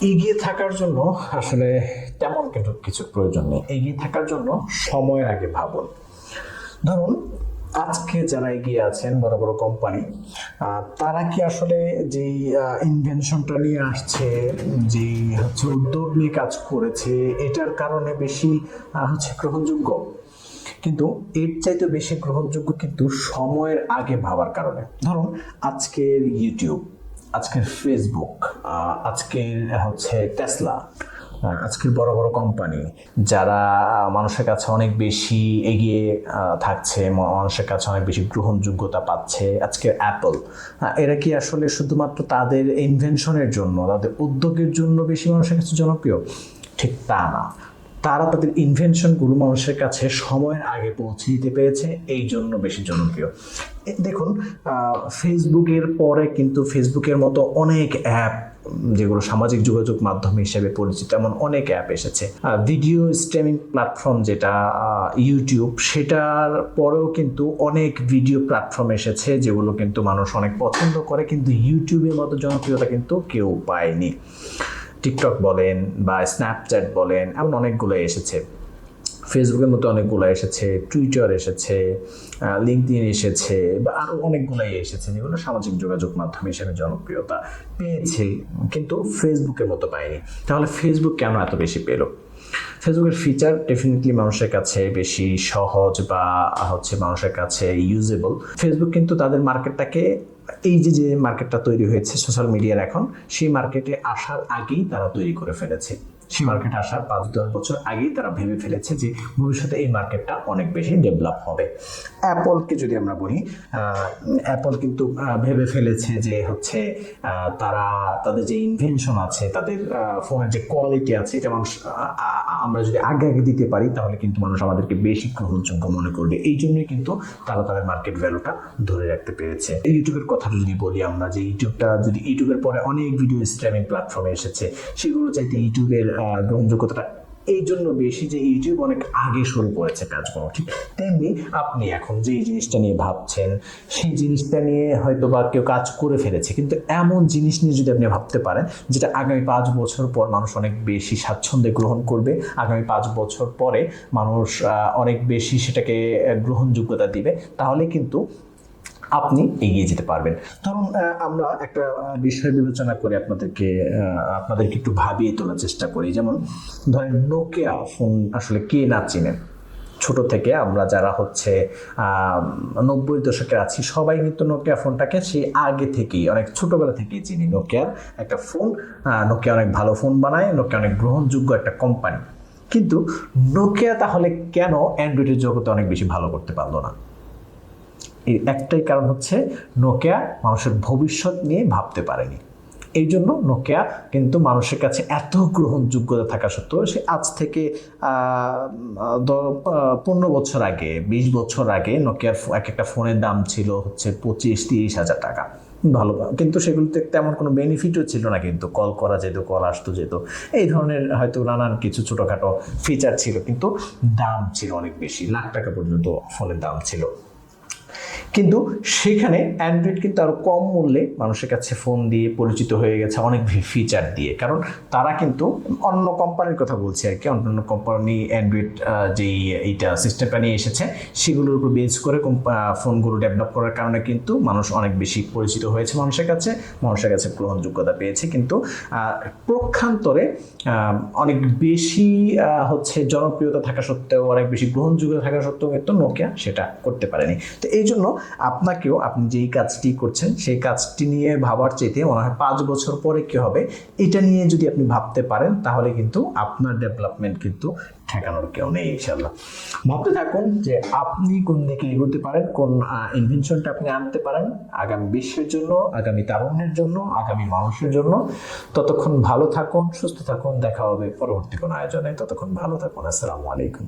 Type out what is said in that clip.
এগিয়ে থাকার জন্য আসলে তেমন কিন্তু কিছু প্রয়োজন নেই। এগিয়ে থাকার জন্য সময়ের আগে ভাবুন। ধরুন আজকে যারা এগিয়ে আছেন বড় বড় কোম্পানি, তারা কি আসলে যেই ইনভেনশনটা নিয়ে আসছে, যেই হচ্ছে উদ্যোগ নিয়ে কাজ করেছে, এটার কারণে বেশি হচ্ছে গ্রহণযোগ্য? কিন্তু এর চাইতে বেশি গ্রহণযোগ্য কিন্তু সময়ের আগে ভাবার কারণে। ধরুন আজকের ইউটিউব, আজকের ফেসবুক, আজকের হচ্ছে টেসলা, আজকের বড় বড় কোম্পানি যারা মানুষের কাছে অনেক বেশি এগিয়ে থাকছে, মানুষের কাছে অনেক বেশি গ্রহণযোগ্যতা পাচ্ছে, আজকের অ্যাপল, এরা কি আসলে শুধুমাত্র তাদের ইনভেনশনের জন্য, তাদের উদ্যোগের জন্য বেশি মানুষের কাছে জনপ্রিয়? ঠিক তা না। তারা তাদের ইনভেনশনগুলো মানুষের কাছে সময়ের আগে পৌঁছে দিতে পেরেছে, এই জন্য বেশি জনপ্রিয়। দেখুন ফেসবুকের পরে কিন্তু ফেসবুকের মতো অনেক অ্যাপ, যেগুলো সামাজিক যোগাযোগ মাধ্যম হিসেবে পরিচিত, এমন অনেক অ্যাপ এসেছে। ভিডিও স্ট্রিমিং প্ল্যাটফর্ম যেটা ইউটিউব, সেটার পরেও কিন্তু অনেক ভিডিও প্ল্যাটফর্ম এসেছে যেগুলো কিন্তু মানুষ অনেক পছন্দ করে, কিন্তু ইউটিউবের মতো জনপ্রিয়তা কিন্তু কেউ পায়নি। টিকটক বলেন বা স্ন্যাপচ্যাট বলেন, এমন অনেকগুলো এসেছে। ফেসবুকের মতো অনেকগুলো এসেছে, টুইটার এসেছে, লিঙ্কডইন এসেছে, বা আরও অনেকগুলাই এসেছে যেগুলো সামাজিক যোগাযোগ মাধ্যম হিসেবে জনপ্রিয়তা পেয়েছে, কিন্তু ফেসবুকের মতো পায়নি। তাহলে ফেসবুক কেন এত বেশি পেল? ফেসবুকের ফিচার ডেফিনেটলি মানুষের কাছে বেশি সহজ বা হচ্ছে মানুষের কাছে ইউজেবল। ফেসবুক কিন্তু তাদের মার্কেটটাকে, এই যে মার্কেটটা তৈরি হয়েছে সোশ্যাল মিডিয়ার এখন, সেই মার্কেটে আসার আগেই তারা তৈরি করে ফেলেছে। সেই মার্কেটে আসার 5-10 বছর আগেই তারা ভেবে ফেলেছে যে ভবিষ্যতে এই মার্কেটটা অনেক বেশি ডেভেলপ হবে। অ্যাপলকে যদি আমরা বলি, অ্যাপল কিন্তু ভেবে ফেলেছে যে হচ্ছে তারা তাদের যে ইনভেনশন আছে, তাদের ফোনের যে কোয়ালিটি আছে, এটা মানুষ, আমরা যদি আগে আগে দিতে পারি তাহলে কিন্তু মানুষ আমাদেরকে বেশি গ্রহণযোগ্য মনে করবে। এই জন্যই কিন্তু তারা তাদের মার্কেট ভ্যালুটা ধরে রাখতে পেরেছে। ইউটিউবের কথা যদি বলি আমরা, যে ইউটিউবের পরে অনেক ভিডিও স্ট্রিমিং প্ল্যাটফর্মে এসেছে, সেগুলো চাইতে ইউটিউবের গ্রহণযোগ্যতাটা এই জন্য বেশি যে ইউটিউব অনেক আগে শুরু করেছে কাজগুলো। ঠিক তেমনি আপনি এখন যে জিনিসটা নিয়ে ভাবছেন, সেই জিনিসটা নিয়ে হয়তো বা কেউ কাজ করে ফেলেছে, কিন্তু এমন জিনিস নিয়ে যদি আপনি ভাবতে পারেন যেটা আগামী 5 বছর পর মানুষ অনেক বেশি স্বাচ্ছন্দ্যে গ্রহণ করবে, আগামী 5 বছর পরে মানুষ অনেক বেশি সেটাকে গ্রহণযোগ্যতা দিবে, তাহলে কিন্তু আপনি এগিয়ে যেতে পারবেন। ধরুন আমরা একটা বিষয় বিবেচনা করে আপনাদেরকে একটু ভাবিয়ে তোলার চেষ্টা করি। যেমন ধরেন নোকিয়া ফোন আসলে কে না চিনেন? ছোট থেকে আমরা যারা হচ্ছে 90-এর দশকে আছি, সবাই কিন্তু নোকিয়া ফোনটাকে সেই আগে থেকেই, অনেক ছোটবেলা থেকেই চিনি। নোকিয়ার একটা ফোন, নোকিয়া অনেক ভালো ফোন বানায়, নোকিয়া অনেক গ্রহণযোগ্য একটা কোম্পানি। কিন্তু নোকিয়া তাহলে কেন অ্যান্ড্রয়েডের জগতে অনেক বেশি ভালো করতে পারলো না? এর একটাই কারণ হচ্ছে নোকিয়া মানুষের ভবিষ্যৎ নিয়ে ভাবতে পারেনি। এই জন্য নোকিয়া কিন্তু মানুষের কাছে এত গ্রহণযোগ্যতা থাকা সত্ত্বেও, সে আজ থেকে 15 বছর আগে, 20 বছর আগে নোকিয়ার এক একটা ফোনের দাম ছিল হচ্ছে 25-30 হাজার টাকা। ভালো, কিন্তু সেগুলোতে তেমন কোনো বেনিফিটও ছিল না, কিন্তু কল করা যেত, কল আসতো যেত, এই ধরনের হয়তো নানান কিছু ছোটোখাটো ফিচার ছিল, কিন্তু দাম ছিল অনেক বেশি, লাখ টাকা পর্যন্ত ফোনের দাম ছিল। কিন্তু সেখানে অ্যান্ড্রয়েড কিন্তু আরো কম মূল্যে মানুষের কাছে ফোন দিয়ে পরিচিত হয়ে গেছে, অনেক ফিচার দিয়ে। কারণ তারা কিন্তু অন্য কোম্পানির কথা বলছে আর কি, অন্যান্য কোম্পানি অ্যান্ড্রয়েড যেই এইটা সিস্টেমটা নিয়ে এসেছে, সেগুলোর উপর বেস করে ফোনগুলো ডেভেলপ করার কারণে কিন্তু মানুষ অনেক বেশি পরিচিত হয়েছে, মানুষের কাছে গ্রহণযোগ্যতা পেয়েছে। কিন্তু প্রক্ষান্তরে অনেক বেশি হচ্ছে জনপ্রিয়তা থাকা সত্ত্বেও, অনেক বেশি গ্রহণযোগ্যতা থাকা সত্ত্বেও কিন্তু নোকিয়া সেটা করতে পারেনি। তো এই জন্য আপনাকেও, আপনি যেই কাজটি করছেন সেই কাজটি নিয়ে ভাবার চাইতে মনে হয় 5 বছর পরে কি হবে এটা নিয়ে যদি আপনি ভাবতে পারেন, তাহলে কিন্তু আপনার ডেভেলপমেন্ট কিন্তু ঠেকানোর কেউ নেই। ইনশাআল্লাহ ভাবতে থাকুন যে আপনি কোন দিকে এগোতে পারেন, কোন ইনভেনশনটা আপনি আনতে পারেন আগামী বিশ্বের জন্য, আগামী তারুণ্যের জন্য, আগামী মানুষের জন্য। ততক্ষণ ভালো থাকুন, সুস্থ থাকুন, দেখা হবে পরবর্তী কোনো আয়োজনে। ততক্ষণ ভালো থাকুন। আসসালামু আলাইকুম।